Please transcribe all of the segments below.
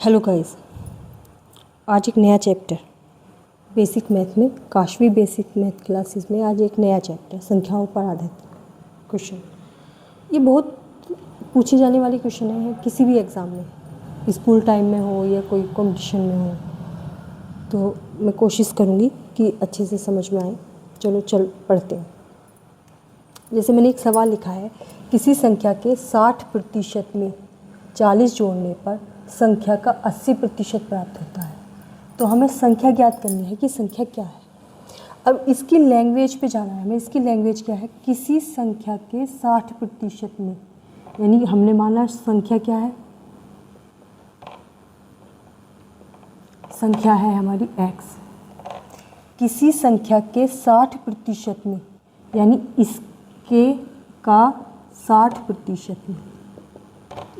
Hello guys, आज एक नया चैप्टर बेसिक मैथ में काशवी बेसिक मैथ क्लासेस में आज एक नया चैप्टर संख्याओं पर आधारित क्वेश्चन। ये बहुत पूछी जाने वाली क्वेश्चन है किसी भी एग्ज़ाम में, स्कूल टाइम में हो या कोई कंपटीशन में हो। तो मैं कोशिश करूँगी कि अच्छे से समझ में आए। चल पढ़ते हैं। जैसे मैंने एक सवाल लिखा है, किसी संख्या के 60% में 40 जोड़ने पर संख्या का 80% प्राप्त होता है। तो हमें संख्या ज्ञात करनी है कि संख्या क्या है। अब इसकी लैंग्वेज पे जाना है हमें। इसकी लैंग्वेज क्या है? किसी संख्या के 60% में, यानी हमने माना संख्या क्या है? संख्या है हमारी x। किसी संख्या के 60% में, यानी इसके का 60% में,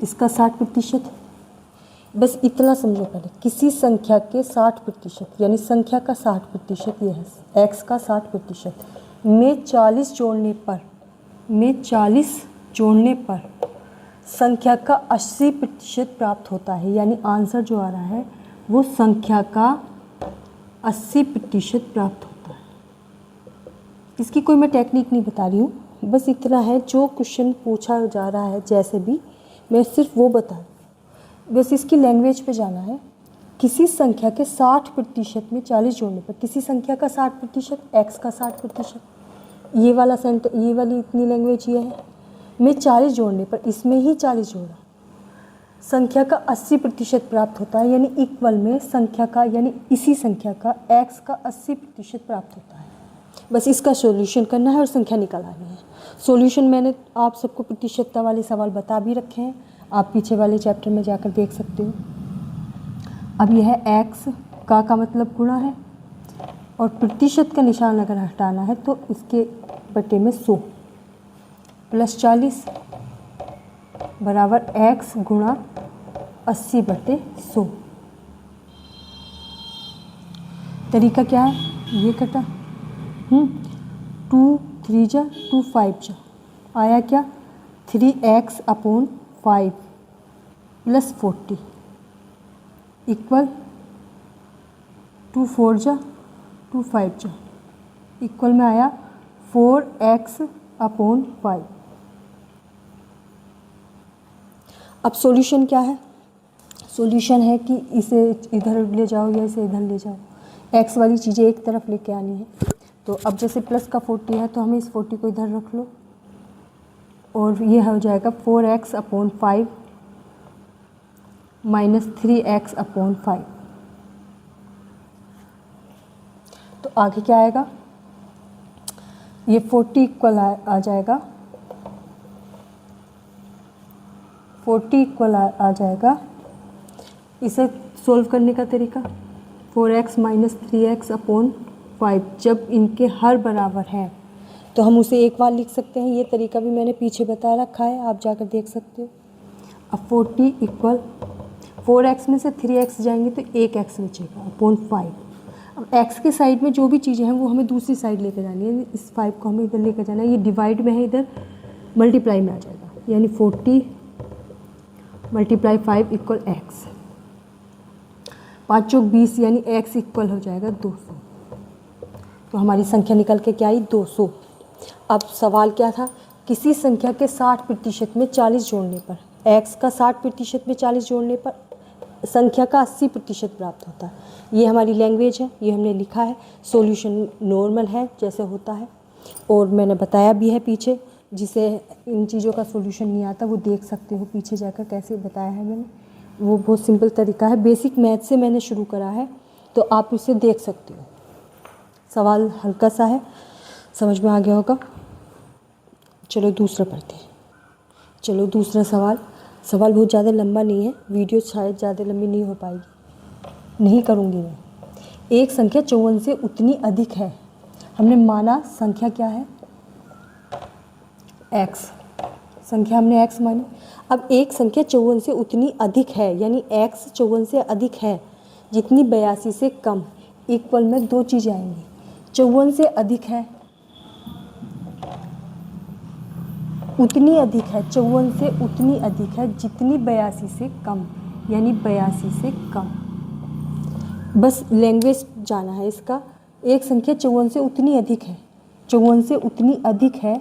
इसका 60%। बस इतना समझो पहले, किसी संख्या के 60% यानी संख्या का 60% ये है, x का 60% में 40 जोड़ने पर संख्या का 80% प्राप्त होता है। यानी आंसर जो आ रहा है वो संख्या का 80% प्राप्त होता है। इसकी कोई मैं टेक्निक नहीं बता रही हूँ, बस इतना है जो क्वेश्चन पूछा जा रहा है जैसे भी मैं सिर्फ वो बता। बस इसकी लैंग्वेज पे जाना है। किसी संख्या के 60% में 40 जोड़ने पर, किसी संख्या का 60%, x का 60%, ये वाली इतनी लैंग्वेज ये है। में 40 जोड़ने पर, इसमें ही 40 जोड़ा, संख्या का 80% प्राप्त होता है। यानी इक्वल में संख्या का, यानी इसी संख्या का x का 80% प्राप्त होता है। बस इसका सॉल्यूशन करना है और संख्या निकालनी है। सॉल्यूशन मैंने आप सबको प्रतिशतता वाले सवाल बता भी रखे हैं, आप पीछे वाले चैप्टर में जाकर देख सकते हो। अब यह है x का मतलब गुणा है, और प्रतिशत का निशान अगर हटाना है तो इसके बटे में 100 प्लस 40 बराबर x गुणा 80/100। तरीका क्या है? ये कटा 2 3 जा 2 5 जा, आया क्या? 3x/5 प्लस 40 इक्वल 2 4 जा 2 5 जा, इक्वल में आया 4x/5। अब सॉल्यूशन क्या है? सॉल्यूशन है कि इसे इधर ले जाओ या इसे इधर ले जाओ, x वाली चीज़ें एक तरफ लेके आनी है। तो अब जैसे प्लस का 40 है तो हमें इस 40 को इधर रख लो, और ये हो जाएगा 4x/5 माइनस 3x/5। तो आगे क्या आएगा? ये 40 इक्वल आ जाएगा, 40 इक्वल आ जाएगा। इसे सोल्व करने का तरीका 4x माइनस 3x/5, जब इनके हर बराबर है तो हम उसे एक बार लिख सकते हैं। ये तरीका भी मैंने पीछे बता रखा है, आप जाकर देख सकते हो। अब 40 इक्वल 4x में से 3x जाएंगे तो 1x बचेगा अपॉन 5। अब x के साइड में जो भी चीज़ें हैं वो हमें दूसरी साइड लेकर जानी है, इस 5 को हमें इधर लेकर जाना है। ये डिवाइड में है, इधर मल्टीप्लाई में आ जाएगा, यानी 40 × 5 इक्वल x। 5 चौक 20, यानी x इक्वल हो जाएगा 200। तो हमारी संख्या निकल के क्या आई? 200। अब सवाल क्या था? किसी संख्या के 60% में 40 जोड़ने पर, x का 60% में 40 जोड़ने पर संख्या का 80% प्राप्त होता है। ये हमारी लैंग्वेज है, ये हमने लिखा है। सॉल्यूशन नॉर्मल है जैसे होता है, और मैंने बताया भी है पीछे। जिसे इन चीज़ों का सॉल्यूशन नहीं आता वो देख सकते हो पीछे जाकर, कैसे बताया है मैंने। वो बहुत सिंपल तरीका है, बेसिक मैथ से मैंने शुरू करा है, तो आप उसे देख सकते हो। सवाल हल्का सा है, समझ में आ गया होगा। चलो दूसरा पढ़ते हैं। चलो दूसरा सवाल बहुत ज़्यादा लंबा नहीं है, वीडियो शायद ज़्यादा लंबी नहीं हो पाएगी, नहीं करूँगी मैं। एक संख्या 54 से उतनी अधिक है। हमने माना संख्या क्या है? x। संख्या हमने x मानी। अब एक संख्या 54 से उतनी अधिक है, यानी x 54 से अधिक है जितनी 82 से कम। इक्वल में दो चीज़ें आएंगी, 54 से अधिक है, उतनी अधिक है, 54 से उतनी अधिक है जितनी 82 से कम। यानी 82 से कम। बस लैंग्वेज जाना है इसका। एक संख्या 54 से उतनी अधिक है, 54 से उतनी अधिक है,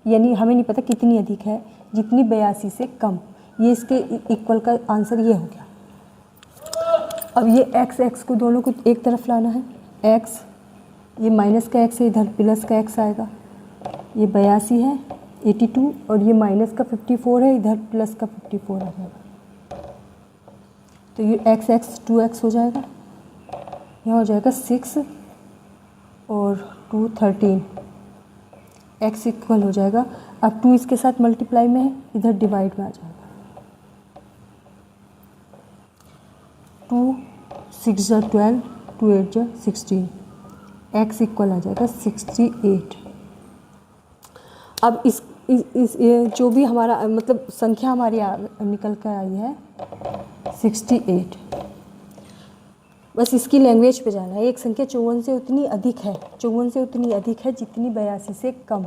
यानी हमें नहीं पता कितनी अधिक है, जितनी 82 से कम। ये इसके इक्वल का आंसर ये हो गया। अब ये x को दोनों को एक तरफ लाना है। x, ये माइनस का x है, इधर प्लस का x आएगा। ये 82 है 82, और ये माइनस का 54 है, इधर प्लस का 54 आ जाएगा। तो ये x 2x हो जाएगा, यहाँ हो जाएगा 6 और 2 13, x इक्वल हो जाएगा। अब 2 इसके साथ मल्टीप्लाई में है, इधर डिवाइड में आ जाएगा। 2 6 12, 2 8 16, x इक्वल आ जाएगा 68। अब इस ये जो भी हमारा मतलब संख्या हमारी निकल कर आई है 68। बस इसकी लैंग्वेज पे जाना है। एक संख्या 54 से उतनी अधिक है, 54 से उतनी अधिक है जितनी 82 से कम।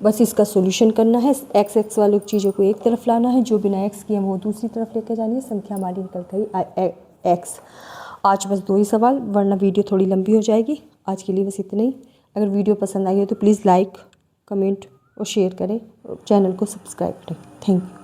बस इसका सॉल्यूशन करना है। x वाली चीज़ों को एक तरफ लाना है, जो बिना x की है वो दूसरी तरफ लेकर जानी है। संख्या हमारी निकल गई x। आज बस 2 ही सवाल, वरना वीडियो थोड़ी लंबी हो जाएगी। आज के लिए बस इतना ही। अगर वीडियो पसंद आई है तो प्लीज़ लाइक, कमेंट और शेयर करें, चैनल को सब्सक्राइब करें। Thank you.